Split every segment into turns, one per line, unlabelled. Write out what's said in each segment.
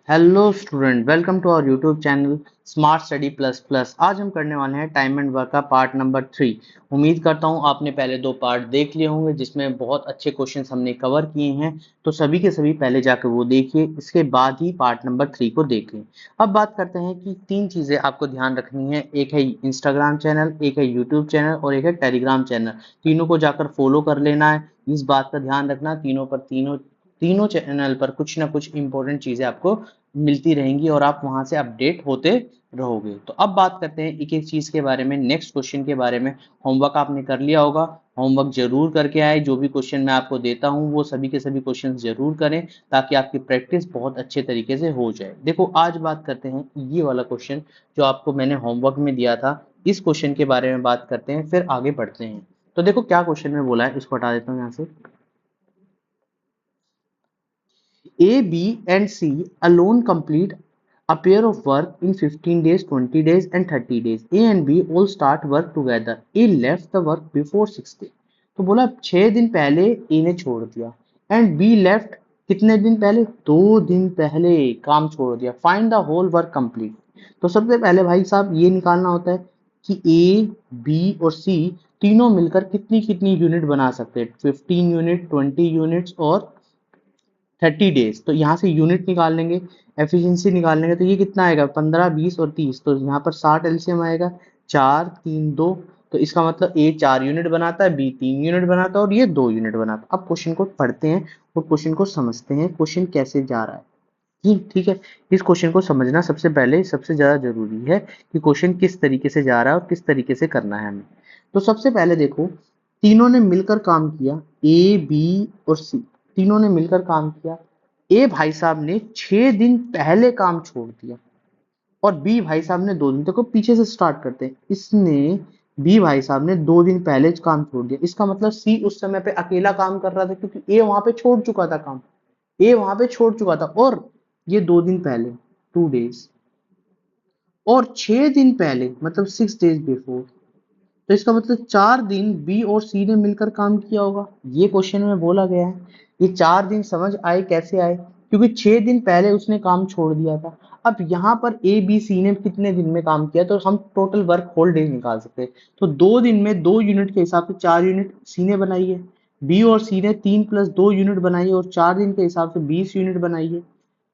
Hello student, welcome to our YouTube channel smart study plus plus. आज हम करने वाले हैं टाइम एंड वर्क का पार्ट नंबर 3। उम्मीद करता हूं आपने पहले दो पार्ट देख लिए होंगे जिसमें बहुत अच्छे क्वेश्चंस हमने कवर किए हैं। तो सभी के सभी पहले जाकर वो देखिए, इसके बाद ही पार्ट नंबर 3 को देखें। अब बात करते हैं कि तीन चीज़ें आपको ध्यान रखनी है। एक है इंस्टाग्राम चैनल, एक है यूट्यूब चैनल और एक है टेलीग्राम चैनल। तीनों को जाकर फॉलो कर लेना है। इस बात का ध्यान रखना, तीनों तीनों चैनल पर कुछ ना कुछ इंपॉर्टेंट चीज़ें आपको मिलती रहेंगी और आप वहां से अपडेट होते रहोगे। तो अब बात करते हैं एक एक चीज के बारे में। नेक्स्ट क्वेश्चन के बारे में, होमवर्क आपने कर लिया होगा। होमवर्क जरूर करके आए। जो भी क्वेश्चन मैं आपको देता हूं वो सभी के सभी क्वेश्चन जरूर करें ताकि आपकी प्रैक्टिस बहुत अच्छे तरीके से हो जाए। देखो, आज बात करते हैं ये वाला क्वेश्चन जो आपको मैंने होमवर्क में दिया था। इस क्वेश्चन के बारे में बात करते हैं, फिर आगे बढ़ते हैं। तो देखो क्या क्वेश्चन में बोला है, इसको हटा देता हूँ यहाँ से। A, B, and C alone complete a pair of work in 15 days, 20 days, and 30 days. A and B all start work together. A left the work before 6 days. तो बोला 6 दिन पहले A ने छोड़ दिया एंड B लेफ्ट कितने दिन पहले, 2 दिन पहले काम छोड़ दिया। Find the whole work complete. तो सबसे पहले भाई साहब ये निकालना होता है कि A, B और C तीनों मिलकर कितनी कितनी यूनिट बना सकते हैं। 15 यूनिट, 20 यूनिट्स और 30 डेज। तो यहाँ से यूनिट निकाल लेंगे, एफिशिएंसी निकाल लेंगे। तो ये कितना आएगा, 15, 20 और 30। तो यहाँ पर 60 एलसीएम आएगा। 4, 3, 2। तो इसका मतलब ए 4 यूनिट बनाता है, बी 3 यूनिट बनाता है और ये 2 यूनिट बनाता है। अब क्वेश्चन को पढ़ते हैं और क्वेश्चन को समझते हैं, क्वेश्चन कैसे जा रहा है। ठीक है। इस क्वेश्चन को समझना सबसे पहले सबसे ज्यादा जरूरी है कि क्वेश्चन किस तरीके से जा रहा है और किस तरीके से करना है हमें। तो सबसे पहले देखो, तीनों ने मिलकर काम किया, ए, बी और सी तीनों ने मिलकर काम किया। ए भाई साहब ने 6 दिन पहले काम छोड़ दिया और बी भाई साहब ने 2 दिन। तक को पीछे से स्टार्ट करते हैं। इसने बी भाई साहब ने 2 दिन पहले काम छोड़ दिया। इसका मतलब सी उस समय पे अकेला काम कर रहा था क्योंकि ए वहां पे छोड़ चुका था काम। ए वहां पे छोड़ चुका था और ये 2 दिन पहले, 2 डेज, और 6 दिन पहले मतलब 6 डेज बिफोर। तो इसका मतलब 4 दिन बी और सी ने मिलकर काम किया होगा। ये क्वेश्चन में बोला गया है। ये 4 दिन समझ आए कैसे आए, क्योंकि 6 दिन पहले उसने काम छोड़ दिया था। अब यहाँ पर ए बी सी ने कितने दिन में काम किया, तो हम टोटल वर्क होल डे निकाल सकते हैं। तो 2 दिन में 2 यूनिट के हिसाब से 4 यूनिट सी ने बनाई है। बी और सी ने 3 + 2 यूनिट बनाई है और 4 दिन के हिसाब से 20 यूनिट बनाई है।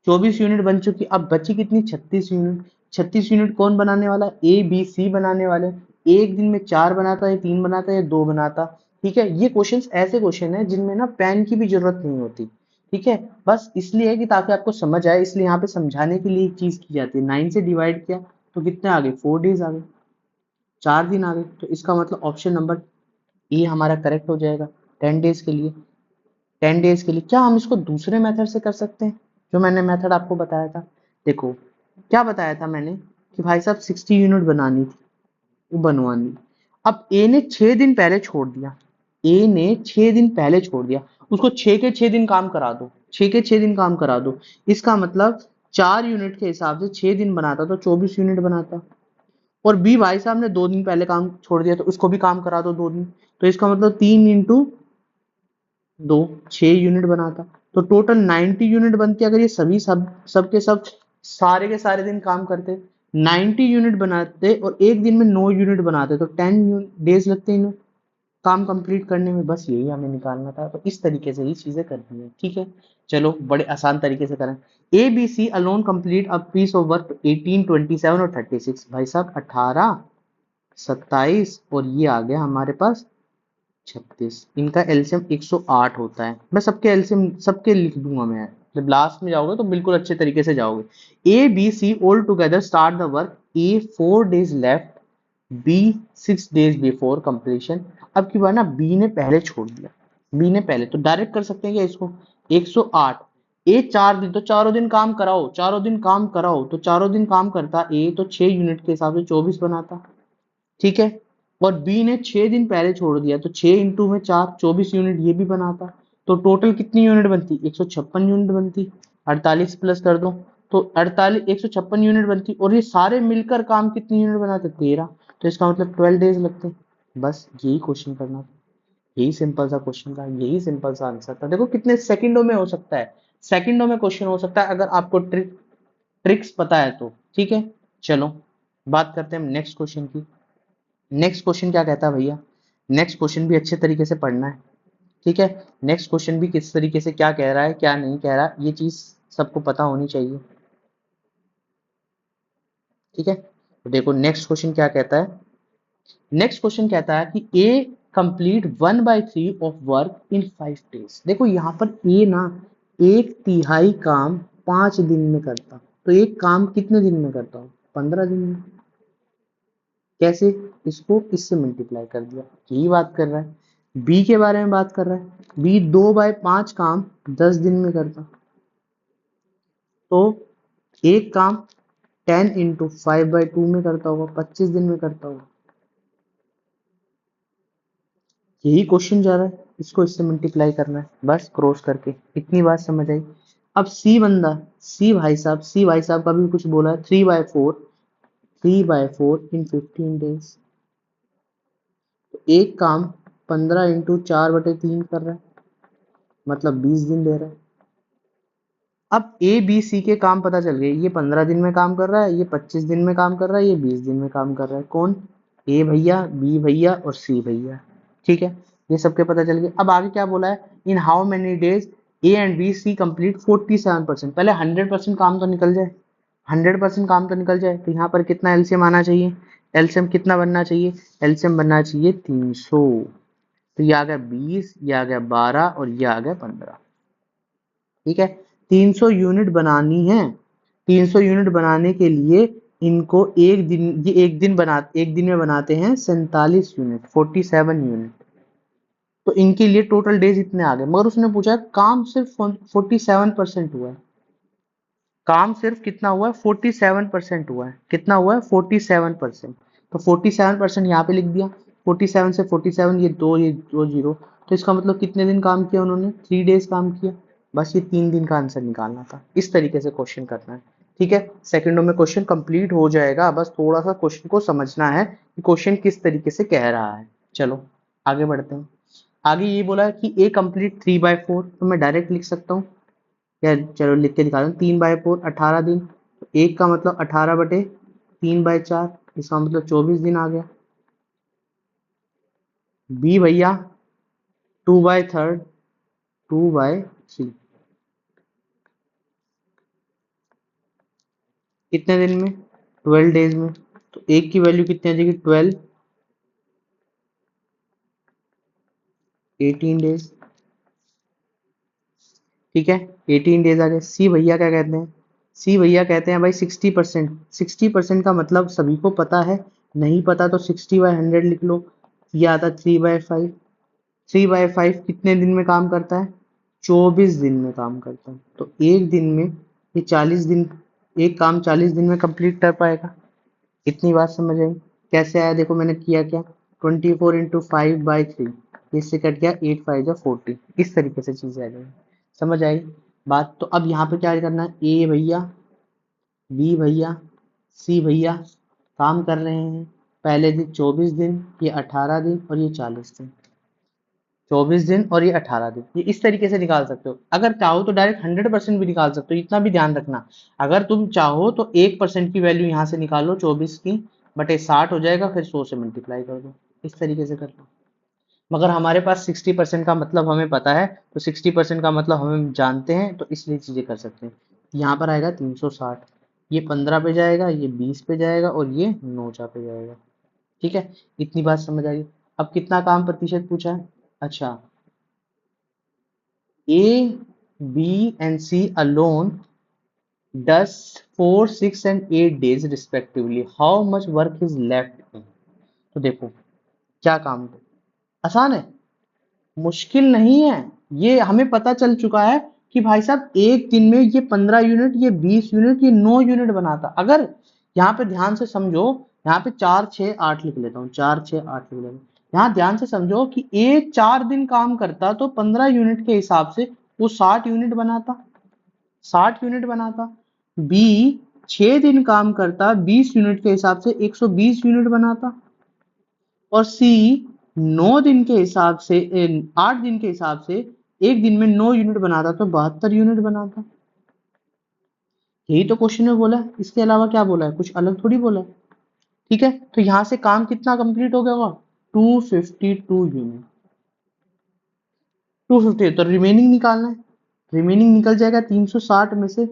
24 यूनिट बन चुकी। अब बची कितनी, 36 यूनिट। 36 यूनिट कौन बनाने वाला, ए बी सी बनाने वाले। एक दिन में 4 बनाता है, 3 बनाता है या 2 बनाता। ठीक है। ये क्वेश्चन ऐसे क्वेश्चन है जिनमें ना पेन की भी जरूरत नहीं होती। ठीक है। बस इसलिए है कि ताकि आपको समझ आए, इसलिए यहाँ पे समझाने के लिए एक चीज की जाती है। 9 से डिवाइड किया तो कितने आ गए, 4 डेज आ गए, 4 दिन आ गए। तो इसका मतलब ऑप्शन नंबर ए हमारा करेक्ट हो जाएगा। 10 डेज के लिए, 10 डेज के लिए। क्या हम इसको दूसरे मेथड से कर सकते हैं जो मैंने मेथड आपको बताया था। देखो क्या बताया था मैंने कि भाई साहब 60 यूनिट बनानी थी, वो बनवानी। अब ए ने 6 दिन पहले छोड़ दिया, ए ने 6 दिन पहले छोड़ दिया। उसको 6 के 6 दिन काम करा दो, 6 के 6 दिन काम करा दो। इसका मतलब 4 यूनिट के हिसाब से 6 दिन बनाता तो 24 यूनिट बनाता। और बी भाई साहब ने 2 दिन पहले काम छोड़ दिया तो उसको भी काम करा दो 2 दिन। तो इसका मतलब 3 × 2, 6 यूनिट बनाता। तो टोटल 90 यूनिट बनती। अगर ये सभी सब के सब सारे के सारे दिन काम करते, 90 यूनिट बनाते और एक दिन में 9 यूनिट बनाते, तो 10 डेज लगते हैं इन्हें काम कंप्लीट करने में। बस यही हमें निकालना था। तो इस तरीके से ही चीजें करनी है। ठीक है। चलो बड़े आसान तरीके से करें। A B C alone complete a piece of work 18, 27 और 36। भाई साहब 18, 27 और ये आ गया हमारे पास 36। इनका एलसीएम 108 होता है। मैं सबके एलसीएम सबके लिख दूंगा। मैं जब लास्ट में जाओगे तो बिल्कुल अच्छे तरीके से जाओगे। A B C all together start the work. A 4 days left, B 6 days before completion. अब की बार ना बी ने पहले छोड़ दिया, बी ने पहले। तो डायरेक्ट कर सकते हैं क्या इसको, 108। ए 4 दिन, तो चारों दिन काम कराओ, चारों दिन काम कराओ। तो चारों दिन काम करता ए तो 6 यूनिट के हिसाब से 24 बनाता। ठीक है। और बी ने 6 दिन पहले छोड़ दिया तो 6 × 4, 24 यूनिट ये भी बनाता। तो टोटल कितनी यूनिट बनती, 156 यूनिट बनती। 48 प्लस कर दो तो 48, 156 यूनिट बनती। और ये सारे मिलकर काम कितनी यूनिट बनाते, 13। तो इसका मतलब 12 डेज लगते। बस यही क्वेश्चन करना था। यही सिंपल सा क्वेश्चन था, यही सिंपल सा आंसर था। देखो कितने सेकंडों में हो सकता है, सेकंडों में क्वेश्चन हो सकता है अगर आपको ट्रिक ट्रिक्स पता है तो ठीक है। चलो बात करते हैं हम नेक्स्ट क्वेश्चन की। नेक्स्ट क्वेश्चन क्या कहता है भैया, नेक्स्ट क्वेश्चन भी अच्छे तरीके से पढ़ना है, ठीक है। नेक्स्ट क्वेश्चन भी किस तरीके से क्या कह रहा है क्या नहीं कह रहा, ये चीज सबको पता होनी चाहिए, ठीक है। तो देखो नेक्स्ट क्वेश्चन क्या कहता है। नेक्स्ट क्वेश्चन कहता है कि A complete 1/3 of work in 5 days. देखो यहाँ पर ए ना 1/3 काम 5 दिन में करता, तो एक काम कितने दिन में करता हूँ, 15 दिन में। कैसे, इसको इससे मल्टीप्लाई कर दिया, यही बात कर रहा है। बी के बारे में बात कर रहा है, बी 2/5 काम 10 दिन में करता, तो एक काम 10 × 5/2 में करता होगा, 25 दिन में करता होगा। यही क्वेश्चन जा रहा है, इसको इससे मल्टीप्लाई करना है बस क्रॉस करके, इतनी बात समझ आई। अब सी बंदा, सी भाई साहब का भी कुछ बोला है, 3/4 इन 15 डेज। तो एक काम 15 × 4/3 कर रहा है, मतलब 20 दिन ले रहा है। अब ए बी सी के काम पता चल गए, ये 15 दिन में काम कर रहा है, ये 25 दिन में काम कर रहा है, ये 20 दिन में काम कर रहा है। कौन, ए भैया, बी भैया और सी भैया, ठीक है। ये सबके पता चल गए। अब आगे क्या बोला है, in how many days A and B C complete 47%। पहले 100% काम तो निकल जाए, 100% काम तो निकल जाए। तो यहाँ पर कितना एलसीएम आना चाहिए, एलसीएम कितना बनना चाहिए, एलसीएम बनना चाहिए 300। तो ये आ गया 20, ये आ गया 12 और ये आ गया 15, ठीक है। 300 यूनिट बनानी है, 300 यूनिट बनाने के लिए इनको एक दिन, ये एक दिन में बनाते हैं 47 यूनिट, 47 यूनिट। तो इनके लिए टोटल डेज इतने आ गए, मगर उसने पूछा है काम सिर्फ 47% हुआ है। काम सिर्फ कितना हुआ है, 47% हुआ है। कितना हुआ है, 47%। तो 47% यहाँ पे लिख दिया, 47 से 47, ये दो जीरो। तो इसका मतलब कितने दिन काम किया उन्होंने, 3 डेज काम किया। बस ये 3 दिन का आंसर निकालना था, इस तरीके से क्वेश्चन करना है, ठीक है। सेकंडों में क्वेश्चन कंप्लीट हो जाएगा, बस थोड़ा सा क्वेश्चन को समझना है कि क्वेश्चन किस तरीके से कह रहा है। चलो आगे बढ़ते हैं। आगे ये बोला है कि ए कंप्लीट 3/4, तो मैं डायरेक्ट लिख सकता हूँ, या चलो लिख के दिखा रहा हूँ। 3/4 18 दिन, तो एक का मतलब 18/3/4, इसका मतलब 24 दिन आ गया। बी भैया 2/3 2/3, कितने दिन में, 12 डेज में। तो एक की वैल्यू कितनी आ जाएगी, 12, 18 डेज, ठीक है। 18 डेज आ गए। सी भैया क्या कहते हैं, सी भैया कहते हैं भाई 60%। 60% का मतलब सभी को पता है, नहीं पता तो 60/100 लिख लो। ये आता 3/5। 3/5 कितने दिन में काम करता है, 24 दिन में काम करता है। तो एक दिन में ये 40 दिन, एक काम 40 दिन में कंप्लीट कर पाएगा। इतनी बात समझ आई। कैसे आया देखो, मैंने किया क्या, 24 × 5/3, इससे कट गया 8×5 = 40। इस तरीके से चीजें आ जाएंगी, समझ आई बात। तो अब यहाँ पे क्या करना है, ए भैया, बी भैया, सी भैया काम कर रहे हैं। पहले दिन 24 दिन, ये 18 दिन और ये 40 दिन। 24 दिन और ये 18 दिन, ये इस तरीके से निकाल सकते हो। अगर चाहो तो डायरेक्ट 100% भी निकाल सकते हो, इतना भी ध्यान रखना। अगर तुम चाहो तो 1% की वैल्यू यहाँ से निकालो, 24 की बटे 60 हो जाएगा, फिर 100 से मल्टीप्लाई कर दो, इस तरीके से कर लो। मगर हमारे पास 60% का मतलब हमें पता है, तो 60% का मतलब हमें जानते हैं, तो इसलिए चीजें कर सकते हैं। यहाँ पर आएगा 360, ये 15 पे जाएगा, ये 20 पे जाएगा और ये 9 पे जाएगा, ठीक है। इतनी बात समझ आ गई। अब कितना काम प्रतिशत पूछा है, अच्छा, A, B and C alone does 4, 6 and 8 days respectively. How much work is left in? तो देखो क्या काम है, आसान है, मुश्किल नहीं है। ये हमें पता चल चुका है कि भाई साहब एक दिन में ये 15 यूनिट, ये 20 यूनिट, ये 9 यूनिट बनाता। अगर यहाँ पे ध्यान से समझो, यहाँ पे 4, 6, 8 लिख लेता हूँ, 4, 6, 8 लिख लेता हूँ। यहाँ ध्यान से समझो कि ए 4 दिन काम करता, तो 15 यूनिट के हिसाब से वो 60 यूनिट बनाता, 60 यूनिट बनाता। बी 6 दिन काम करता, 20 यूनिट के हिसाब से 120 यूनिट बनाता। और सी 9 दिन के हिसाब से 8 दिन के हिसाब से एक दिन में 9 यूनिट बनाता, तो 72 यूनिट बनाता। यही तो क्वेश्चन में बोला है, इसके अलावा क्या बोला है, कुछ अलग थोड़ी बोला है। ठीक है, तो यहां से काम कितना कंप्लीट हो गया होगा, 252 यूनिट। 250 तो रिमेनिंग निकालना है, रिमेनिंग निकल जाएगा 360 में से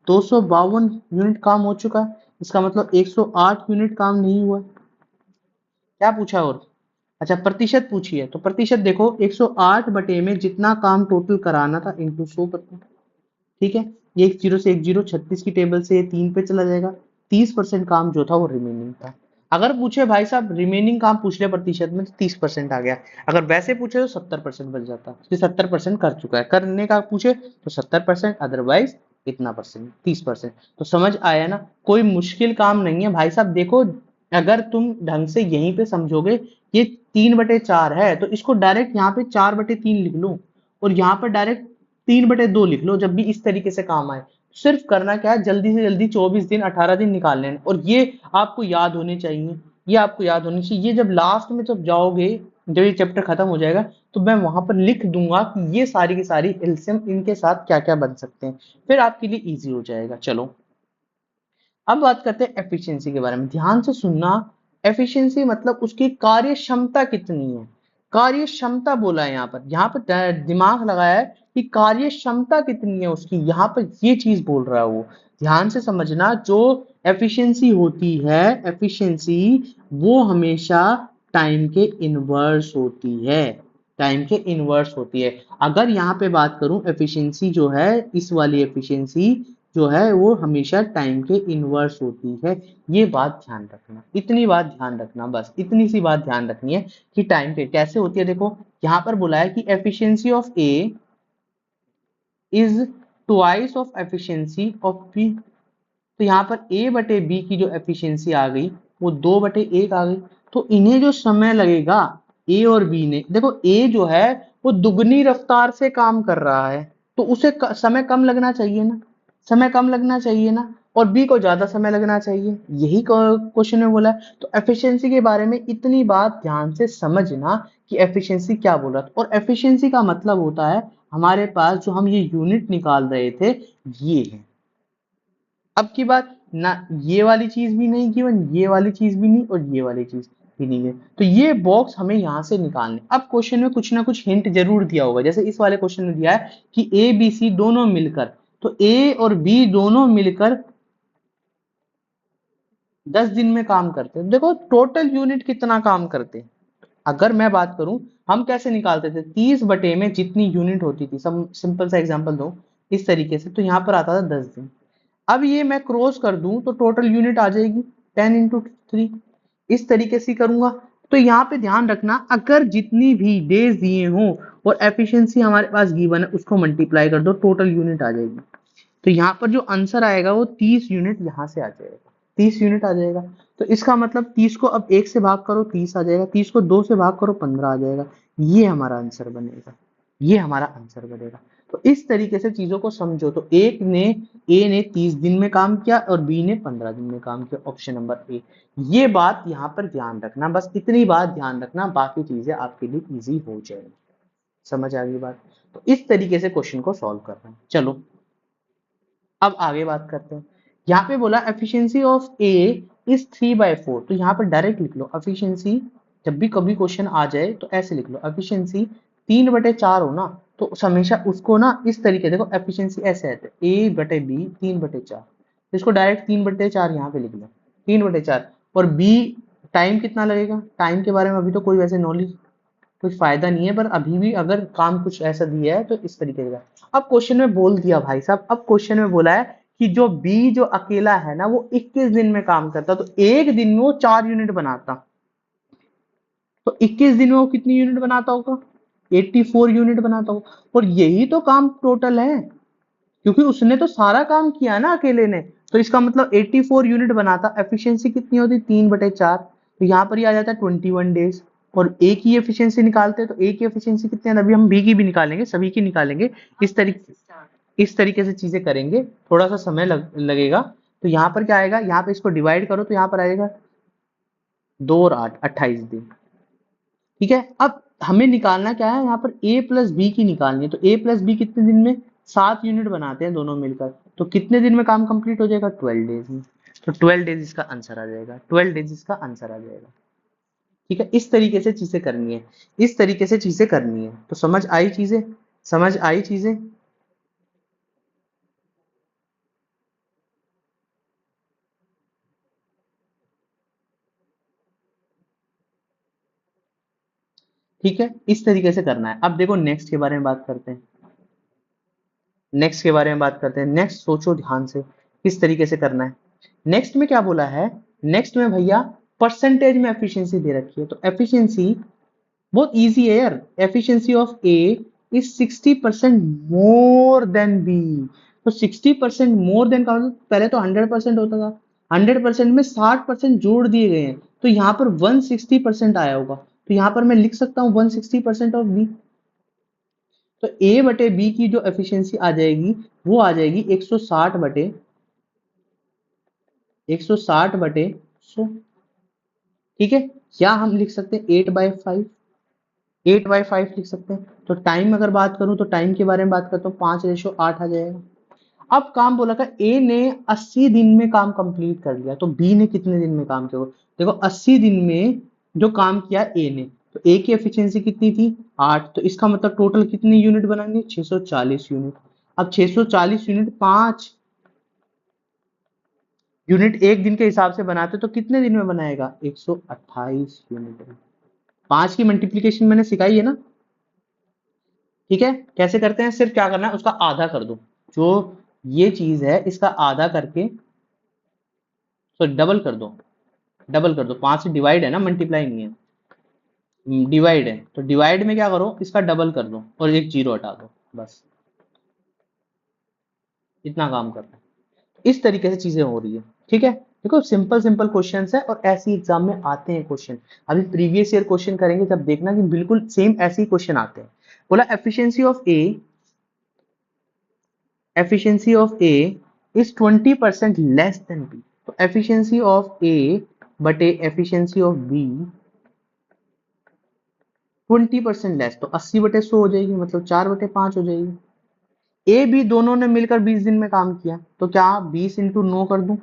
252 यूनिट काम हो चुका है, इसका मतलब 108 यूनिट काम नहीं हुआ। क्या पूछा और, अच्छा प्रतिशत पूछी है, तो प्रतिशत देखो 108 बटे में जितना काम टोटल कराना था इंटू 100%। ठीक है, ये एक जीरो से एक जीरो 36 की टेबल से ये 3 पे चला जाएगा। 30% काम जो था वो रिमेनिंग था। अगर पूछे भाई साहब रिमेनिंग काम पूछ ले प्रतिशत में तो 30% आ गया, अगर वैसे पूछे तो 70% बच जाता, तो 70% कर चुका है, करने का पूछे तो 70%, अदरवाइज इतना परसेंट 30%। तो समझ आया ना, कोई मुश्किल काम नहीं है भाई साहब। देखो अगर तुम ढंग से यहीं पे समझोगे, ये 3/4 है तो इसको डायरेक्ट यहाँ पे 4/3 लिख लो, और यहाँ पर डायरेक्ट 3/2 लिख लो जब भी इस तरीके से काम आए। सिर्फ करना क्या है, जल्दी से जल्दी 24 दिन 18 दिन निकाल लेना, और ये आपको याद होने चाहिए, ये आपको याद होनी चाहिए। ये जब लास्ट में जब जाओगे, जब ये चैप्टर खत्म हो जाएगा, तो मैं वहां पर लिख दूंगा कि ये सारी की सारी एलसीएम इनके साथ क्या क्या बन सकते हैं, फिर आपके लिए इजी हो जाएगा। चलो अब बात करते हैं एफिशिएंसी के बारे में, ध्यान से सुनना। एफिशिएंसी मतलब उसकी कार्य क्षमता कितनी है, कार्य क्षमता बोला है यहाँ पर दिमाग लगाया है कि कार्य क्षमता कितनी है उसकी, यहाँ पर ये चीज बोल रहा है वो। ध्यान से समझना, जो एफिशिएंसी होती है, एफिशिएंसी वो हमेशा टाइम के इनवर्स होती है, टाइम के इनवर्स होती है। अगर यहाँ पे बात करूं एफिशिएंसी जो है, इस वाली एफिशिएंसी जो है वो हमेशा टाइम के इनवर्स होती है। ये बात ध्यान रखना, इतनी बात ध्यान रखना, बस इतनी सी बात ध्यान रखनी है कि टाइम के कैसे होती है। देखो यहाँ पर बोला है कि efficiency of A is twice of efficiency of B. तो यहाँ पर ए बटे बी की जो एफिशिएंसी आ गई वो 2/1 आ गई। तो इन्हें जो समय लगेगा ए और बी ने, देखो ए जो है वो दुगनी रफ्तार से काम कर रहा है, तो उसे समय कम लगना चाहिए ना, समय कम लगना चाहिए ना, और बी को ज्यादा समय लगना चाहिए, यही क्वेश्चन में बोला है। तो एफिशिएंसी के बारे में इतनी बात ध्यान से समझना कि एफिशिएंसी क्या बोल रहा था, और एफिशिएंसी का मतलब होता है हमारे पास जो हम ये यूनिट निकाल रहे थे ये है। अब की बात ना, ये वाली चीज भी नहीं गिवन, ये वाली चीज भी नहीं, और ये वाली चीज भी नहीं है, तो ये बॉक्स हमें यहां से निकालने। अब क्वेश्चन में कुछ ना कुछ हिंट जरूर दिया होगा, जैसे इस वाले क्वेश्चन में दिया है कि ए बी सी दोनों मिलकर, तो ए और बी दोनों मिलकर 10 दिन में काम करते हैं। देखो टोटल यूनिट कितना काम करते हैं, अगर मैं बात करूं, हम कैसे निकालते थे, 30 बटे में जितनी यूनिट होती थी, सिंपल सा एग्जांपल दो इस तरीके से, तो यहाँ पर आता था 10 दिन। अब ये मैं क्रॉस कर दूं तो टोटल यूनिट आ जाएगी 10 × 3, इस तरीके से करूंगा। तो यहाँ पे ध्यान रखना, अगर जितनी भी डेज दिए हों और एफिशिएंसी हमारे पास गिवन है उसको मल्टीप्लाई कर दो, टोटल यूनिट आ जाएगी। तो यहाँ पर जो आंसर आएगा वो 30 यूनिट यहाँ से आ जाएगा, 30 यूनिट आ जाएगा। तो इसका मतलब 30 को अब 1 से भाग करो 30 आ जाएगा, 30 को 2 से भाग करो 15 आ जाएगा। ये हमारा आंसर बनेगा, ये हमारा आंसर बनेगा। तो इस तरीके से चीजों को समझो, तो ए ने 30 दिन में काम किया और बी ने 15 दिन में काम किया, ऑप्शन नंबर ए। ये बात यहाँ पर ध्यान रखना, बस इतनी बात ध्यान रखना, बाकी चीजें आपके लिए इजी हो जाएगी। समझ आ गई बात, तो इस तरीके से क्वेश्चन को सॉल्व करना है। चलो अब आगे बात करते हैं। यहाँ पे बोला एफिशिएंसी ऑफ ए इज 3/4, तो यहाँ पर डायरेक्ट लिख लो एफिशिएंसी, जब भी कभी क्वेश्चन आ जाए तो ऐसे लिख लो एफिशिएंसी 3/4 हो ना, तो हमेशा उसको ना इस तरीके, देखो एफिशिएंसी ऐसे आते हैं ए बटे बी 3/4, तो इसको डायरेक्ट 3/4 यहाँ पे लिख लो 3/4। और बी टाइम कितना लगेगा, टाइम के बारे में अभी तो कोई वैसे नॉलेज कुछ फायदा नहीं है, पर अभी भी अगर काम कुछ ऐसा दिया है तो इस तरीके का। अब क्वेश्चन में बोल दिया भाई साहब, अब क्वेश्चन में बोला है कि जो बी जो अकेला है ना वो 21 दिन में काम करता, तो एक दिन में वो 4 यूनिट बनाता, तो 21 दिन में वो कितनी यूनिट बनाता होगा, 84 यूनिट बनाता होगा। और यही तो काम टोटल है, क्योंकि उसने तो सारा काम किया ना अकेले ने, तो इसका मतलब 84 यूनिट बनाता। एफिशिएंसी कितनी होती, 3/4, तो यहाँ पर ही आ जाता है 21 डेज। और ए की एफिशिएंसी निकालते हैं, तो ए की एफिशिएंसी कितनी है, अभी हम बी की भी निकालेंगे, सभी की निकालेंगे, इस तरीके से चीजें करेंगे, थोड़ा सा समय लगेगा। तो यहाँ पर क्या आएगा, यहाँ पे इसको डिवाइड करो तो यहाँ पर आएगा 2 और 8 28 दिन। ठीक है, अब हमें निकालना क्या है, यहाँ पर ए प्लस बी की निकालनी है, तो ए प्लस बी कितने दिन में, 7 यूनिट बनाते हैं दोनों मिलकर, तो कितने दिन में काम कंप्लीट हो जाएगा? 12 डेज में। तो 12 डेज इसका आंसर आ जाएगा, 12 डेज इसका आंसर आ जाएगा। ठीक है, इस तरीके से चीजें करनी है, इस तरीके से चीजें करनी है। तो समझ आई चीजें, समझ आई चीजें? ठीक है, इस तरीके से करना है। अब देखो नेक्स्ट के बारे में बात करते हैं, नेक्स्ट के बारे में बात करते हैं। नेक्स्ट सोचो ध्यान से किस तरीके से करना है। नेक्स्ट में क्या बोला है? नेक्स्ट में भैया परसेंटेज में एफिशिएंसी दे रखी है। तो एफिशिएंसी बहुत इजी है यार। Efficiency of A is 60% more than B. तो 60% मोर देन का मतलब पहले तो 100% होता था, 100% में 60% जोड़ दिए गए हैं, तो यहाँ पर 160% आया होगा। तो यहाँ पर मैं लिख सकता हूँ 160% ऑफ बी। तो ए बटे बी की जो एफिशिएंसी आ जाएगी वो आ जाएगी 160 बटे 100। ठीक है, या हम लिख सकते हैं 8/5, 8/5 लिख सकते हैं। तो टाइम अगर बात करूं तो टाइम के बारे में बात करता हूँ, 5:8 आ जाएगा। अब काम बोला था ए ने 80 दिन में काम कंप्लीट कर लिया, तो बी ने कितने दिन में काम किया? देखो 80 दिन में जो काम किया ए ने, तो ए की एफिशिएंसी कितनी थी? 8। तो इसका मतलब टोटल कितनी यूनिट बनाएंगे? 640 यूनिट। अब 640 यूनिट 5 यूनिट एक दिन के हिसाब से बनाते तो कितने दिन में बनाएगा? 128 यूनिट में। 5 की मल्टीप्लीकेशन मैंने सिखाई है ना। ठीक है, कैसे करते हैं? सिर्फ क्या करना है, उसका आधा कर दो। जो ये चीज है इसका आधा करके, तो डबल कर दो, डबल कर दो। 5 से डिवाइड है ना, मल्टीप्लाई नहीं है, डिवाइड है। तो डिवाइड में क्या करो, इसका डबल कर दो और एक जीरो हटा दो, बस इतना काम करना है। इस तरीके से चीजें हो रही है। ठीक है, देखो सिंपल सिंपल क्वेश्चंस है और ऐसे एग्जाम में आते हैं क्वेश्चन। अभी प्रीवियस ईयर क्वेश्चन करेंगे तब देखना कि बिल्कुल सेम ऐसे ही क्वेश्चन आते हैं। बोला efficiency of A is 20% less than B. तो एफिशिएंसी ऑफ ए बटे एफिशिएंसी ऑफ बी 20% लेस, तो 80/100 हो जाएगी, मतलब 4/5 हो जाएगी। ए बी दोनों ने मिलकर 20 दिन में काम किया, तो क्या 20 × 9 कर दूं,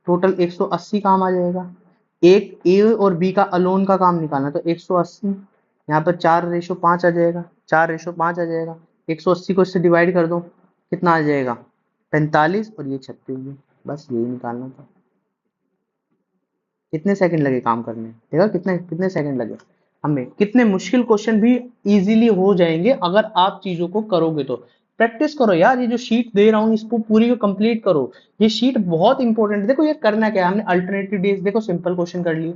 टोटल 180 काम आ जाएगा। एक ए और बी का अलोन का काम निकालना, तो 180, यहाँ पर 4:5 आ जाएगा, 4:5 आ जाएगा। 180 को इससे डिवाइड कर दो, कितना आ जाएगा? 45, और ये 36। बस यही निकालना था। कितने सेकंड लगे काम करने, देखा कितने कितने सेकंड लगे हमें। कितने मुश्किल क्वेश्चन भी इजीली हो जाएंगे अगर आप चीजों को करोगे तो। प्रैक्टिस करो यार, ये जो शीट दे रहा हूँ इसको पूरी को कंप्लीट करो। ये शीट बहुत इंपॉर्टेंट है। देखो ये करना क्या है, हमने अल्टरनेटिव डेज, देखो सिंपल क्वेश्चन कर लिए,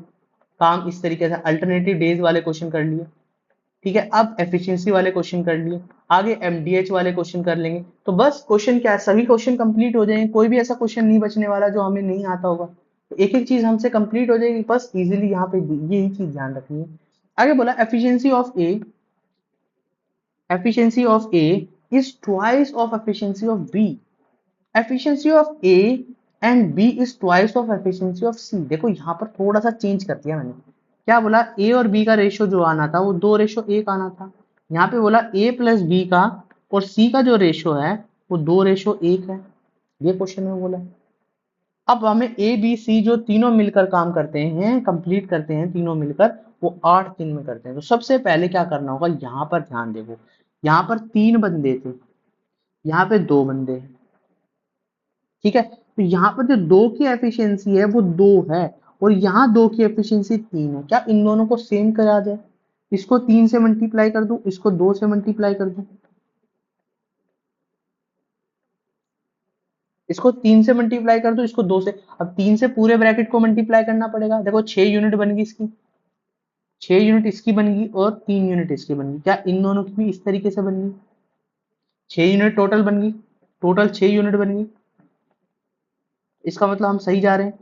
काम इस तरीके से अल्टरनेटिव डेज वाले क्वेश्चन कर लिए। ठीक है, अब एफिशिएंसी वाले क्वेश्चन कर लिए, आगे एमडीएच वाले क्वेश्चन कर लेंगे। तो बस क्वेश्चन क्या है, सभी क्वेश्चन कंप्लीट हो जाएंगे, कोई भी ऐसा क्वेश्चन नहीं बचने वाला जो हमें नहीं आता होगा। तो एक एक चीज हमसे कंप्लीट हो जाएगी, बस इजीली यहाँ पे यही चीज ध्यान रखनी है। आगे बोला efficiency of A is twice of efficiency of B. Efficiency of A and B is twice of efficiency of C. देखो यहाँ पर थोड़ा सा चेंज कर दिया मैंने। क्या बोला? ए और बी का रेशियो जो आना था वो 2:1 आना था। यहाँ पे बोला ए प्लस बी का और सी का जो रेशियो है वो 2:1 है। ये क्वेश्चन में बोला। अब हमें ए बी सी जो तीनों मिलकर काम करते हैं, कंप्लीट करते हैं तीनों मिलकर, वो 8 दिन में करते हैं। तो सबसे पहले क्या करना होगा, यहाँ पर ध्यान देखो, यहाँ पर 3 बंदे थे, यहाँ पे 2 बंदे हैं। ठीक है, तो यहाँ पर जो 2 की एफिशिएंसी है वो 2 है, और यहाँ 2 की एफिशिएंसी 3 है। क्या इन दोनों को सेम करा जाए? इसको 3 से मल्टीप्लाई कर दूं, इसको 2 से मल्टीप्लाई कर दूं, इसको 3 से मल्टीप्लाई कर दूं, इसको 2 से। अब 3 से पूरे ब्रैकेट को मल्टीप्लाई करना पड़ेगा। देखो 6 यूनिट बन गई इसकी, 6 यूनिट इसकी बन गई और 3 यूनिट इसकी बन गई। क्या इन दोनों की भी इस तरीके से बन गई? 6 यूनिट टोटल बन गई, टोटल 6 यूनिट बन गई। इसका मतलब हम सही जा रहे हैं,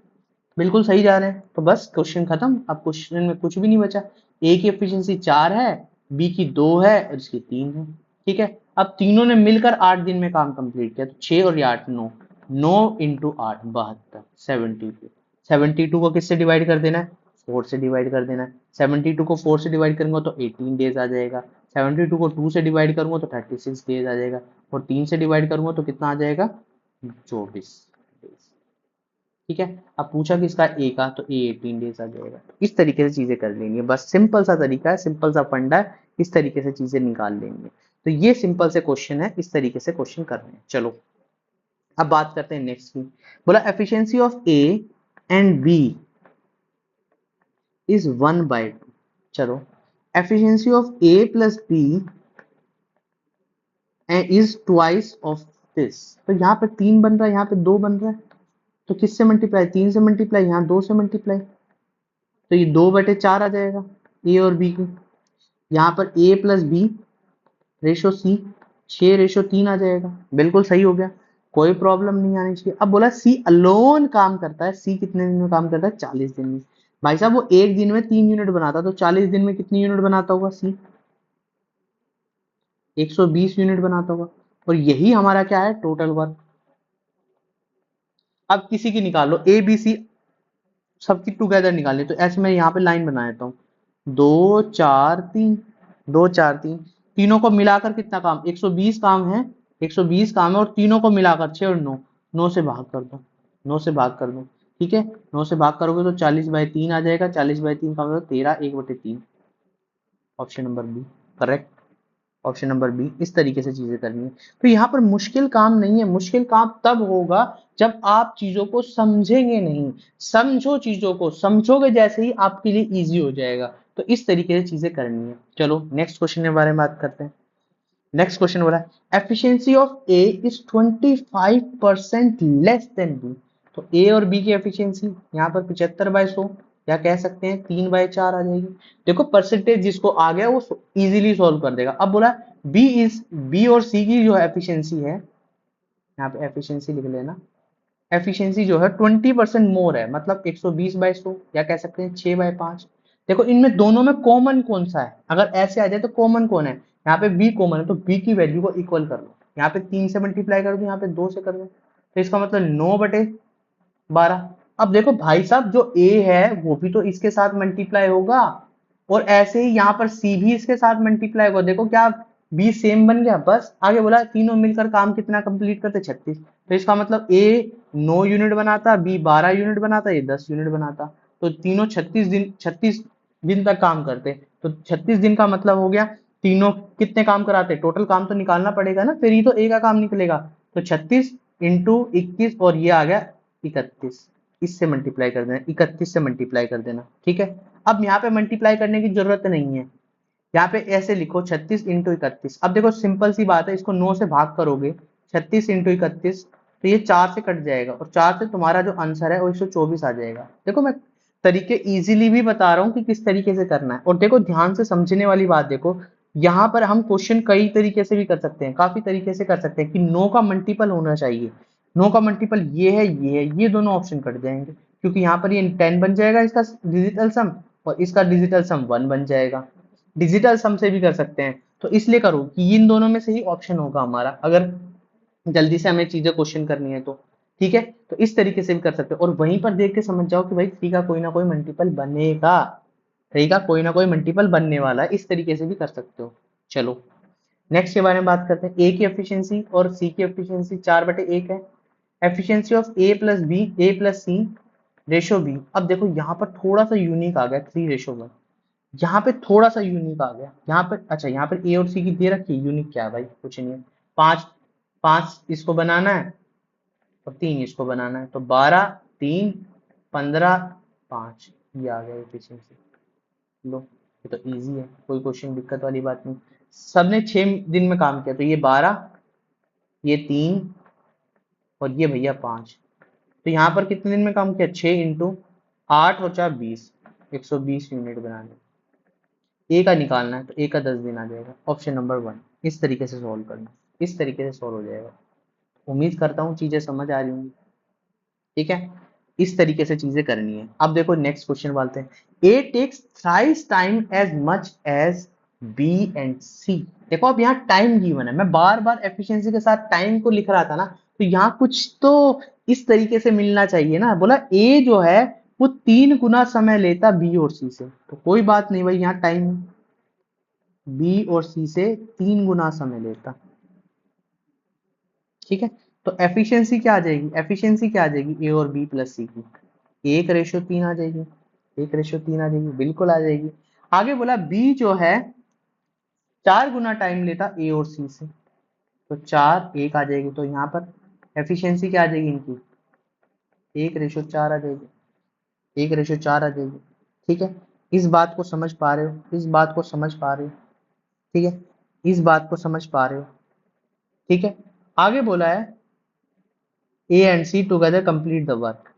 बिल्कुल सही जा रहे हैं। तो बस क्वेश्चन खत्म, अब क्वेश्चन में कुछ भी नहीं बचा। ए की एफिशिएंसी 4 है, बी की 2 है और इसकी 3 है। ठीक है, अब तीनों ने मिलकर 8 दिन में काम कंप्लीट किया, तो 6 और ये 8, 9, 9 × 8 72, 72। 72 को किससे डिवाइड कर देना है? 4 से डिवाइड कर देना है। 72 को 4 से डिवाइड करूंगा तो 18 डेज आ जाएगा। 72 को 2 से डिवाइड करूंगा तो 36 डेज आ जाएगा, और 3 से डिवाइड करूंगा तो कितना आ जाएगा? 24 डेज। ठीक है, अब पूछा किसका, ए का, तो ए 18 डेज आ जाएगा। इस तरीके से चीजें कर लेंगे, बस सिंपल सा तरीका है, सिंपल सा फंडा है, इस तरीके से चीजें निकाल लेंगे। तो ये सिंपल से क्वेश्चन है, इस तरीके से क्वेश्चन कर रहे हैं। चलो अब बात करते हैं नेक्स्ट की। बोला efficiency of A and B is 1/2। चलो, efficiency of A plus B is twice of this. तो यहाँ पे 3 बन रहा है, यहाँ पे 2 बन रहा है, तो किससे मल्टीप्लाई, 3 से मल्टीप्लाई, यहाँ 2 से मल्टीप्लाई, तो ये 2/4 आ जाएगा ए और बी की। यहाँ पर ए प्लस बी रेशो सी 6:3 आ जाएगा, बिल्कुल सही हो गया, कोई प्रॉब्लम नहीं आनी चाहिए। अब बोला सी अलोन काम करता है, सी कितने दिन में काम करता है, 40 दिन में। भाई साहब वो एक दिन में 3 यूनिट बनाता, तो 40 दिन में कितनी यूनिट बनाता होगा सी, 120 यूनिट बनाता होगा। और यही हमारा क्या है, टोटल वर्क। अब किसी की निकाल लो, ए बी सी सबकी टुगेदर निकालनी, तो ऐसे मैं यहाँ पे लाइन बना देता हूँ, 2 4 3, 2 4 3, तीनों को मिलाकर कितना काम, 120 काम है, 120 काम है, और तीनों को मिलाकर 6 और 9, 9 से भाग कर दो, 9 से भाग कर दो। ठीक है, 9 से भाग करोगे तो 40/3 आ जाएगा, 40/3 का मतलब 13, 1/3। Option number B correct, option number B. इस तरीके से चीजें करनी है। तो यहाँ पर मुश्किल काम नहीं है, मुश्किल काम तब होगा जब आप चीजों को समझेंगे नहीं। समझो, चीजों को समझोगे जैसे ही आपके लिए इजी हो जाएगा। तो इस तरीके से चीजें करनी है। चलो नेक्स्ट क्वेश्चन के बारे में बात करते हैं। नेक्स्ट क्वेश्चन बोला efficiency of A is 25% less than B. तो ए और बी की एफिशिएंसी यहाँ पर 75/100, या कह सकते हैं 3/4 आ जाएगी। देखो परसेंटेज जिसको आ गया वो इजीली सॉल्व कर देगा। अब बोला बी और सी की जो एफिशिएंसी है, यहाँ पे एफिशिएंसी लिख लेना, एफिशिएंसी जो है 20% मोर है, मतलब 120/100, या कह सकते हैं 6/5। देखो इनमें दोनों में कॉमन कौन सा है, अगर ऐसे आ जाए तो कॉमन कौन है, यहाँ पे बी कॉमन है, तो बी की वैल्यू को इक्वल कर लो। यहाँ पे 3 से मल्टीप्लाई कर दो, यहाँ पे 2 से कर दो, तो इसका मतलब 9/12। अब देखो भाई साहब, जो ए है वो भी तो इसके साथ मल्टीप्लाई होगा, और ऐसे ही यहाँ पर सी भी इसके साथ मल्टीप्लाई होगा। देखो क्या बी सेम बन गया, बस आगे बोला तीनों मिलकर काम कितना कंप्लीट करते, 36। तो इसका मतलब ए 9 यूनिट बनाता, बी 12 यूनिट बनाता, ये 10 यूनिट बनाता। तो तीनों 36 दिन तक काम करते। तो 36 दिन का मतलब हो गया तीनों कितने काम कराते, टोटल काम तो निकालना पड़ेगा ना, फिर ही तो ए का काम निकलेगा। तो 36 × 21, और ये आ गया 31। इससे मल्टीप्लाई कर देना, 31 से मल्टीप्लाई कर देना। ठीक है, अब यहाँ पे मल्टीप्लाई करने की जरूरत नहीं है, यहाँ पे ऐसे लिखो 36 × 31। अब देखो सिंपल सी बात है, इसको 9 से भाग करोगे, 36 × 31, तो ये 4 से कट जाएगा, और 4 से तुम्हारा जो आंसर है वो 124 आ जाएगा। देखो मैं तरीके इजीली भी बता रहा हूँ कि किस तरीके से करना है। और देखो ध्यान से समझने वाली बात, देखो यहाँ पर हम क्वेश्चन कई तरीके से भी कर सकते हैं, काफी तरीके से कर सकते हैं कि 9 का मल्टीपल होना चाहिए। 9 का मल्टीपल ये है, ये है, ये दोनों ऑप्शन कट जाएंगे, क्योंकि यहाँ पर ये 10 बन जाएगा इसका डिजिटल सम, और इसका डिजिटल सम 1 बन जाएगा। डिजिटल सम से भी कर सकते हैं, तो इसलिए करो कि इन दोनों में से ही ऑप्शन होगा हमारा, अगर जल्दी से हमें चीजें क्वेश्चन करनी है तो। ठीक है, तो इस तरीके से भी कर सकते हो, और वहीं पर देख के समझ जाओ कि भाई थ्री का कोई ना कोई मल्टीपल बनेगा, थ्री का कोई ना कोई मल्टीपल बनने वाला है, इस तरीके से भी कर सकते हो। चलो नेक्स्ट के बारे में बात करते हैं। ए की एफिशिएंसी और सी की एफिशिएंसी 4/1 है। Efficiency of A plus C ratio B. अब देखो यहाँ पर थोड़ा सा यूनिक आ गया, 3:1, यहाँ पे थोड़ा सा यूनिक आ गया। यहाँ पर अच्छा, यहाँ पर ए और सी की दे रखी है, यूनिक क्या है भाई, कुछ नहीं है। 5 5 इसको बनाना है, और 3 इसको बनाना है, तो 12 3 15 5, ये आ गया एफिशिएंसी। लो ये तो इजी है, कोई क्वेश्चन दिक्कत वाली बात नहीं। सबने 6 दिन में काम किया, तो ये 12, ये 3, और ये भैया 5। तो यहाँ पर कितने दिन में काम किया, 6 × 8 और 4 20, 120 यूनिट बनाने। ए का निकालना है, तो ए का 10 दिन आ जाएगा, ऑप्शन नंबर 1। इस तरीके से सॉल्व करना, इस तरीके से सॉल्व हो जाएगा। उम्मीद करता हूँ चीजें समझ आ रही होंगी। ठीक है, इस तरीके से चीजें करनी है। अब देखो नेक्स्ट क्वेश्चन बोलते हैं, A takes thrice time as much as B and C. देखो अब यहाँ टाइम गिवन है, मैं बार बार एफिशिएंसी के साथ टाइम को लिख रहा था ना, तो यहाँ कुछ तो इस तरीके से मिलना चाहिए ना। बोला ए जो है वो 3 गुना समय लेता बी और सी से, तो कोई बात नहीं भाई, यहाँ टाइम बी और सी से 3 गुना समय लेता। ठीक है, तो एफिशिएंसी क्या आ जाएगी, एफिशिएंसी क्या आ जाएगी, ए और बी प्लस सी की 1:3 आ जाएगी, 1:3 आ जाएगी, बिल्कुल आ जाएगी। आगे बोला बी जो है 4 गुना टाइम लेता ए और सी से, तो 4:1 आ जाएगी। तो यहाँ पर एफिशिएंसी क्या आ जाएगी इनकी, 1:4 आ जाएगी, 1:4 आ जाएगी। ठीक है, इस बात को समझ पा रहे हो, इस बात को समझ पा रहे हो, ठीक है, इस बात को समझ पा रहे हो। ठीक है, आगे बोला है A and C together complete the work.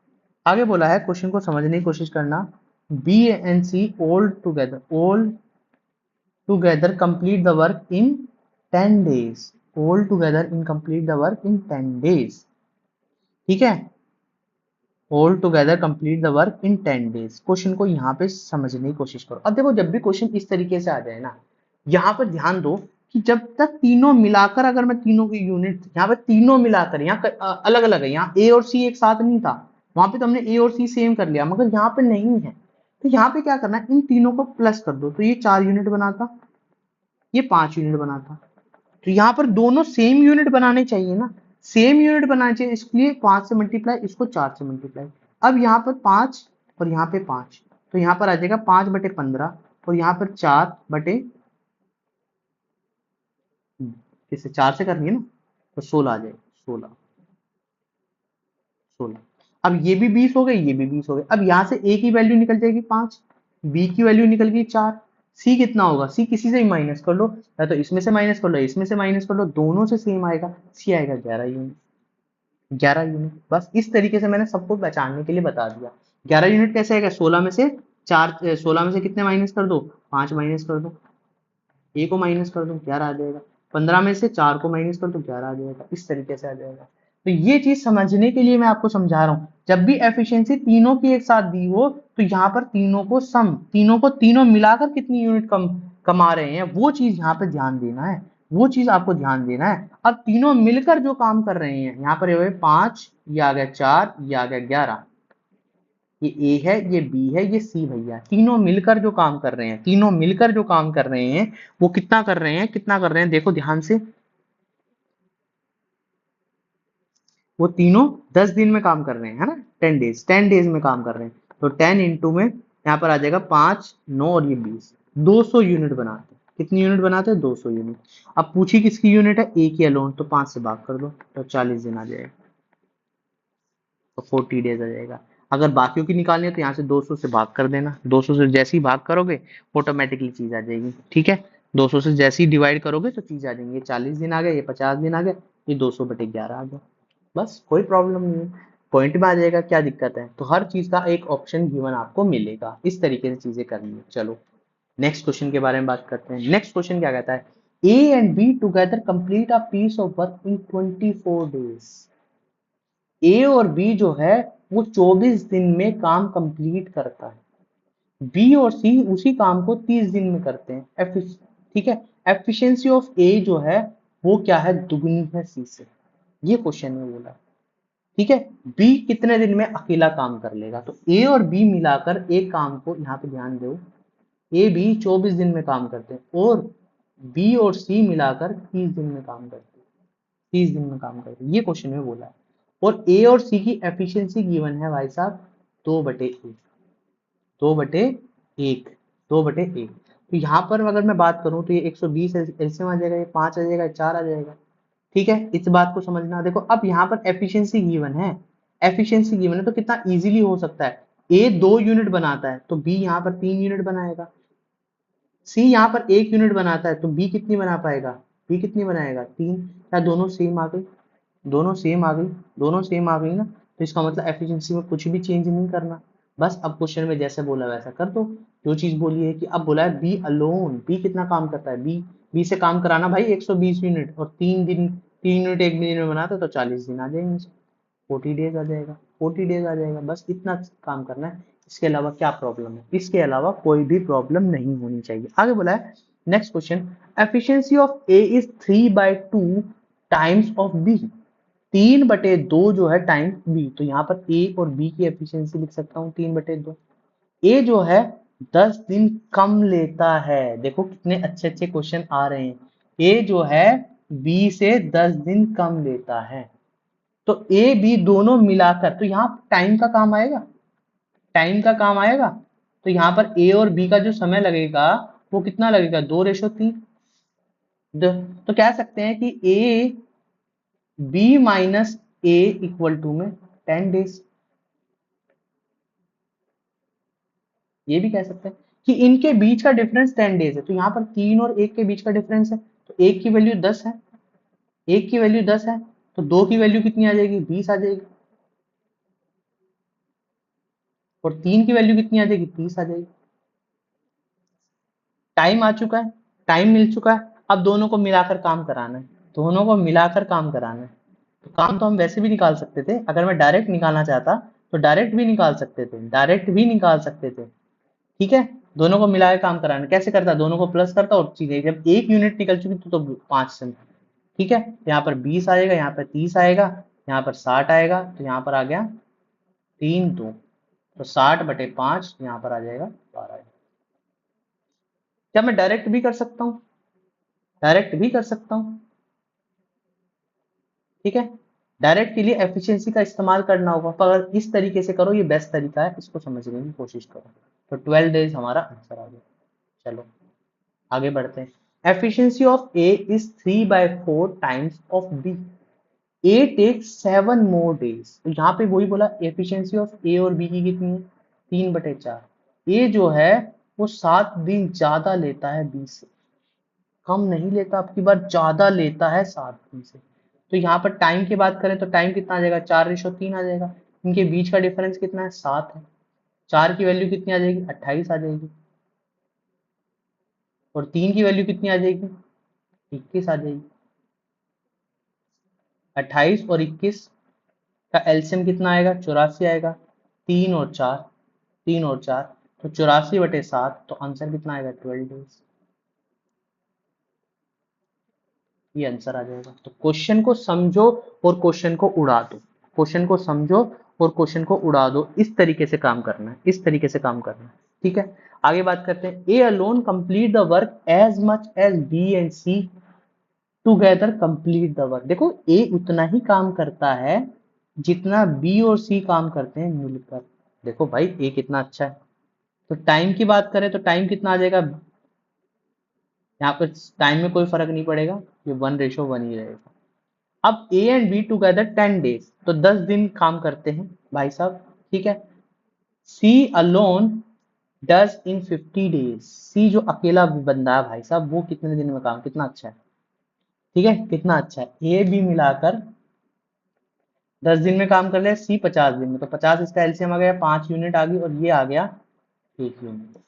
आगे बोला है, क्वेश्चन को समझने की कोशिश करना, B and C all together complete the work in 10 days, all together in complete the work in 10 days। ठीक है, all together complete the work in 10 days. Question को यहाँ पे समझने की कोशिश करो। अब देखो, जब भी क्वेश्चन इस तरीके से आ जाए ना, यहाँ पर ध्यान दो कि जब तक तीनों मिलाकर, अगर मैं तीनों की यूनिट यहाँ पे तीनों मिलाकर, यहाँ अलग अलग है, यहाँ ए और सी एक साथ नहीं था, वहां पे तो हमने ए और सी सेम कर लिया, मगर यहाँ पे नहीं है। तो यहाँ पे क्या करना है, इन तीनों को प्लस कर दो, तो ये 4 यूनिट बनाता, ये 5 यूनिट बनाता। तो यहाँ पर दोनों सेम यूनिट बनाने चाहिए ना, सेम यूनिट बनाने चाहिए, इसलिए 5 से मल्टीप्लाई, इसको 4 से मल्टीप्लाई। अब यहाँ पर 5 और यहाँ पे 5, तो यहाँ पर आ जाएगा 5/15, और यहाँ पर 4 बटे, किससे 4 से करनी है ना, तो 16 आ जाएगा, 16, 16। अब ये भी 20 हो गए, ये भी 20 हो गए। अब यहाँ से ए की वैल्यू निकल जाएगी 5, बी की वैल्यू निकल गई 4, सी कितना होगा, सी किसी से भी माइनस कर लो, या तो इसमें से माइनस कर लो, इसमें से माइनस कर लो, दोनों से सेम आएगा, सी आएगा 11 यूनिट, 11 यूनिट। बस इस तरीके से मैंने सबको पहचानने के लिए बता दिया। 11 यूनिट कैसे आएगा, 16 में से 4, 16 में से कितने माइनस कर दो, 5 माइनस कर दो, ए को माइनस कर दो, 11 आ जाएगा। 15 में से 4 को माइनस कर दो, 11 आ जाएगा। इस तरीके से आ जाएगा। तो ये चीज समझने के लिए मैं आपको समझा रहा हूँ, जब भी एफिशिएंसी तीनों की एक साथ दी हो, तो यहाँ पर तीनों मिलाकर कितनी यूनिट कमा रहे हैं, वो चीज यहाँ पे ध्यान देना है, वो चीज आपको ध्यान देना है। अब तीनों मिलकर जो काम कर रहे हैं, यहाँ पर ये 5, ये आ गया 4, ये आ गया 11, ये ए है, ये बी है, ये सी भैया, तीनों मिलकर जो काम कर रहे हैं, तीनों मिलकर जो काम कर रहे हैं, वो कितना कर रहे हैं, कितना कर रहे हैं, देखो ध्यान से, वो तीनों 10 दिन में काम कर रहे हैं, है ना, 10 डेज में काम कर रहे हैं। तो 10 इंटू में यहाँ पर आ जाएगा 5, 9 और ये 20, 200 यूनिट बनाते हैं। कितनी यूनिट बनाते हैं, 200 यूनिट। अब पूछी किसकी यूनिट है, ए की अलोन, तो 5 से भाग कर दो, तो 40 दिन आ जाएगा, तो 40 डेज आ जाएगा। अगर बाकियों की निकालनी है तो यहाँ से 200 से भाग कर देना, 200 से जैसे ही भाग करोगे ऑटोमेटिकली चीज आ जाएगी। ठीक है, 200 से जैसे ही डिवाइड करोगे तो चीज आ जाएंगी। ये 40 दिन आ गए, ये 50 दिन आ गए, ये 200/11 आ गया। बस कोई प्रॉब्लम नहीं है, पॉइंट में आ जाएगा, क्या दिक्कत है। तो हर चीज का एक ऑप्शन गिवन आपको मिलेगा, इस तरीके से चीजें करनी है। चलो नेक्स्ट क्वेश्चन के बारे में बात करते हैं। नेक्स्ट क्वेश्चन क्या कहता है, A and B together complete a piece of work in 24 days. A और बी जो है वो 24 दिन में काम कंप्लीट करता है, बी और सी उसी काम को 30 दिन में करते हैं। ठीक है, एफिशिएंसी ऑफ ए जो है वो क्या है, दुगनी है सी से, ये क्वेश्चन में बोला। ठीक है, बी कितने दिन में अकेला काम कर लेगा, तो ए और बी मिलाकर एक काम को, यहाँ पे ध्यान दो, ए बी 24 दिन में काम करते हैं, और बी और सी मिलाकर 30 दिन में काम करते हैं, 30 दिन में काम करते हैं, ये क्वेश्चन में बोला है। और ए और सी की एफिशिएंसी गिवन है भाई साहब 2/1, 2/1, 2/1। तो यहाँ पर अगर मैं बात करूं तो ये 120 एलसीएम आ जाएगा, ये 5 आ जाएगा, 4 आ जाएगा। ठीक है, इस बात को समझना। देखो अब यहाँ पर एफिशिएंसी गिवन है, एफिशिएंसी गिवन है, तो कितना इजीली हो सकता है, ए 2 यूनिट बनाता है तो बी यहाँ पर 3 यूनिट बनाएगा, सी यहाँ पर 1 यूनिट बनाता है तो बी कितनी बना पाएगा, बी कितनी बनाएगा, 3। क्या दोनों सेम आ गई, दोनों सेम आ गई, दोनों सेम आ गई ना, तो इसका मतलब एफिशिएंसी में कुछ भी चेंज नहीं करना। बस अब क्वेश्चन में जैसे बोला वैसा कर दो, जो चीज बोली है कि अब बोला है बी अलोन, बी कितना काम करता है, बी से काम कराना भाई 120 यूनिट, और 3 यूनिट 1 दिन में बनाता तो 40 दिन आ जाएंगे, 40 डेज आ जाएगा, 40 डेज आ जाएगा। बस इतना काम करना है, इसके अलावा क्या प्रॉब्लम है, इसके अलावा कोई भी प्रॉब्लम नहीं होनी चाहिए। आगे बोला है next question, efficiency of A is 3/2 times of B, 3/2 जो है टाइम्स बी, तो यहाँ पर ए और बी की एफिशिएंसी लिख सकता हूँ 3/2। ए जो है 10 दिन कम लेता है, देखो कितने अच्छे अच्छे क्वेश्चन आ रहे हैं, ए जो है बी से 10 दिन कम लेता है, तो ए बी दोनों मिलाकर, तो यहाँ टाइम का काम आएगा, टाइम का काम आएगा। तो यहाँ पर ए और बी का जो समय लगेगा वो कितना लगेगा, 2:3। तो कह सकते हैं कि A B minus A equal to में 10 डेज। ये भी कह सकते हैं कि इनके बीच का डिफरेंस 10 डेज है। तो यहाँ पर 3 और 1 के बीच का डिफरेंस है, तो एक की वैल्यू 10 है, एक की वैल्यू 10 है, तो दो की वैल्यू कितनी आ जाएगी, 20 आ जाएगी, और तीन की वैल्यू कितनी आ जाएगी, 30 आ जाएगी। टाइम आ चुका है, टाइम मिल चुका है, अब दोनों को मिलाकर काम कराना है, दोनों को मिलाकर काम कराना है। तो काम तो हम वैसे भी निकाल सकते थे, अगर मैं डायरेक्ट निकालना चाहता तो डायरेक्ट भी निकाल सकते थे, डायरेक्ट भी निकाल सकते थे। ठीक है, दोनों को मिलाकर काम कराना कैसे करता, दोनों को प्लस करता और चीजें जब एक यूनिट निकल चुकी तो 5 से। ठीक है, यहाँ पर 20 आएगा, यहाँ पर 30 आएगा, यहाँ पर 60 आएगा, तो यहाँ पर आ गया 3 2, तो 60/5 यहाँ पर आ जाएगा 12। क्या मैं डायरेक्ट भी कर सकता हूँ, डायरेक्ट भी कर सकता हूँ। ठीक है, डायरेक्ट के लिए एफिशिएंसी का इस्तेमाल करना होगा, पर अगर इस तरीके से करो ये बेस्ट तरीका है, इसको समझने की कोशिश करो। तो 12 डेज हमारा आंसर आ गया। चलो आगे बढ़ते हैं। Efficiency of A is 3/4 times of B, A take 7 more days। तो यहाँ पे वही बोला, एफिशिएंसी ऑफ ए और बी की कितनी है, 3/4। ए जो है वो 7 दिन ज्यादा लेता है बी से, कम नहीं लेता, अब की बार ज्यादा लेता है 7 दिन से। तो यहाँ पर टाइम की बात करें तो टाइम कितना आ जाएगा, 4:3 आ जाएगा। इनके बीच का डिफरेंस कितना है, 7 है। 4 की वैल्यू कितनी आ जाएगी, 28 आ जाएगी, और 3 की वैल्यू कितनी आ जाएगी, 21 आ जाएगी। 28 और 21 का एलसीएम कितना आएगा, 84 आएगा। 3 और 4, 3 और 4, तो 84/7, तो आंसर कितना आएगा, 12 डेज। ये आंसर आ जाएगा। तो क्वेश्चन को समझो और क्वेश्चन को उड़ा दो, क्वेश्चन को समझो और क्वेश्चन को उड़ा दो, इस तरीके से काम करना है, इस तरीके से काम करना है। ठीक है, आगे बात करते हैं। A alone complete the work as much as B and C together complete the work. देखो ए उतना ही काम करता है जितना बी और सी काम करते हैं मिलकर। देखो भाई ए कितना अच्छा है। तो टाइम की बात करें तो टाइम कितना आ जाएगा, यहाँ पर टाइम में कोई फर्क नहीं पड़ेगा, ये 1:1 ही रहेगा। अब ए एंड बी टुगेदर 10 डेज, तो 10 दिन काम करते हैं भाई साहब। ठीक है, C alone does in 50 days. C जो अकेला बंदा है भाई साहब, वो कितने दिन में काम, कितना अच्छा है। ठीक है, कितना अच्छा है। ए बी मिलाकर 10 दिन में काम कर ले, सी 50 दिन में, तो 50 इसका एलसीएम आ गया, 5 यूनिट आ गई, और ये आ गया 1 यूनिट।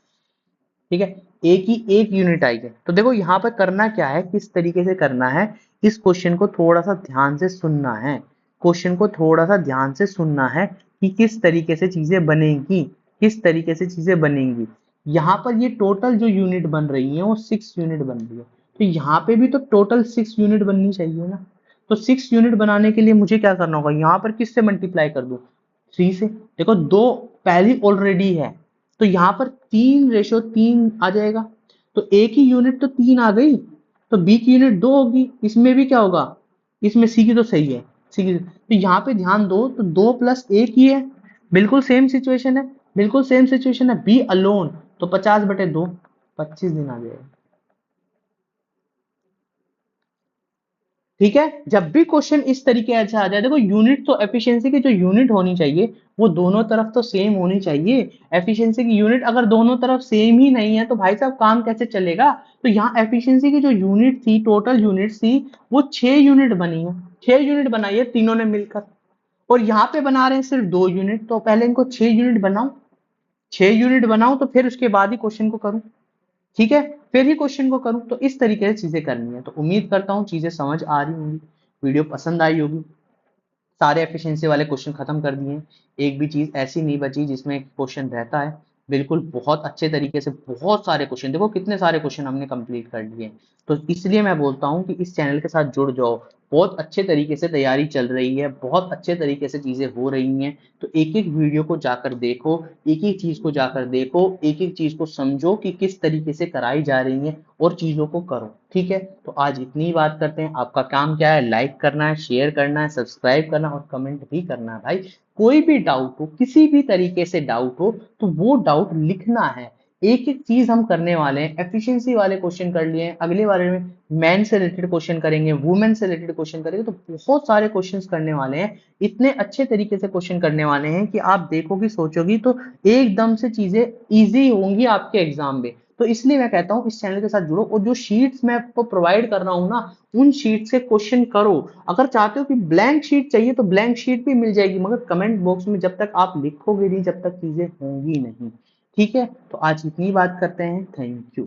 ठीक है, ए की 1 यूनिट आई है। तो देखो यहाँ पर करना क्या है, किस तरीके से करना है, इस क्वेश्चन को थोड़ा सा ध्यान से सुनना है, क्वेश्चन को थोड़ा सा ध्यान से सुनना है कि किस तरीके से चीजें बनेंगी, किस तरीके से चीजें बनेंगी। यहाँ पर ये टोटल जो यूनिट बन रही है वो 6 यूनिट बन रही है, तो यहाँ पे भी तो टोटल 6 यूनिट बननी चाहिए ना। तो 6 यूनिट बनाने के लिए मुझे क्या करना होगा, यहाँ पर किससे मल्टीप्लाई कर दूं, 3 से। देखो दो पहली ऑलरेडी है, तो यहाँ पर 3:3 आ जाएगा, तो ए की यूनिट तो 3 आ गई, तो बी की यूनिट 2 होगी। इसमें भी क्या होगा, इसमें सी की तो सही है, सी की तो यहाँ पे ध्यान दो, तो 2 + 1 ही है, बिल्कुल सेम सिचुएशन है, बिल्कुल सेम सिचुएशन है। बी अलोन, तो 50/2, 25 दिन आ जाएगा। ठीक है, जब भी क्वेश्चन इस तरीके से आ जाए, देखो यूनिट तो एफिशिएंसी की जो यूनिट होनी चाहिए वो दोनों तरफ तो सेम होनी चाहिए। एफिशिएंसी की यूनिट अगर दोनों तरफ सेम ही नहीं है तो भाई साहब काम कैसे चलेगा। तो यहाँ एफिशिएंसी की जो यूनिट थी, टोटल यूनिट थी, वो 6 यूनिट बनी है, 6 यूनिट बनाई है तीनों ने मिलकर, और यहाँ पे बना रहे हैं सिर्फ 2 यूनिट। तो पहले इनको 6 यूनिट बनाओ, 6 यूनिट बनाओ, तो फिर उसके बाद ही क्वेश्चन को करूँ। ठीक है, फिर ही क्वेश्चन को करूं। तो इस तरीके से चीजें करनी है। तो उम्मीद करता हूं चीजें समझ आ रही होंगी, वीडियो पसंद आई होगी। सारे एफिशिएंसी वाले क्वेश्चन खत्म कर दिए, एक भी चीज ऐसी नहीं बची जिसमें क्वेश्चन रहता है। बिल्कुल बहुत अच्छे तरीके से बहुत सारे क्वेश्चन, देखो कितने सारे क्वेश्चन हमने कंप्लीट कर लिए। तो इसलिए मैं बोलता हूँ कि इस चैनल के साथ जुड़ जाओ, बहुत अच्छे तरीके से तैयारी चल रही है, बहुत अच्छे तरीके से चीजें हो रही हैं। तो एक एक वीडियो को जाकर देखो, एक एक चीज को जाकर देखो, एक एक चीज को समझो कि किस तरीके से कराई जा रही है और चीजों को करो। ठीक है, तो आज इतनी ही बात करते हैं। आपका काम क्या है, लाइक करना है, शेयर करना है, सब्सक्राइब करना और कमेंट भी करना है भाई। कोई भी डाउट हो, किसी भी तरीके से डाउट हो, तो वो डाउट लिखना है। एक एक चीज हम करने वाले हैं। एफिशिएंसी वाले क्वेश्चन कर लिए हैं, अगले बारे में मैन से रिलेटेड क्वेश्चन करेंगे, वुमेन से रिलेटेड क्वेश्चन करेंगे, तो बहुत सारे क्वेश्चंस करने वाले हैं। इतने अच्छे तरीके से क्वेश्चन करने वाले हैं कि आप देखोगी, सोचोगी तो एकदम से चीजें इजी होंगी आपके एग्जाम में। तो इसलिए मैं कहता हूँ इस चैनल के साथ जुड़ो, और जो शीट्स मैं आपको प्रोवाइड कर रहा हूँ ना, उन शीट से क्वेश्चन करो। अगर चाहते हो कि ब्लैंक शीट चाहिए तो ब्लैंक शीट भी मिल जाएगी, मगर कमेंट बॉक्स में जब तक आप लिखोगे नहीं, जब तक चीजें होंगी नहीं। ठीक है, तो आज इतनी बात करते हैं। Thank you.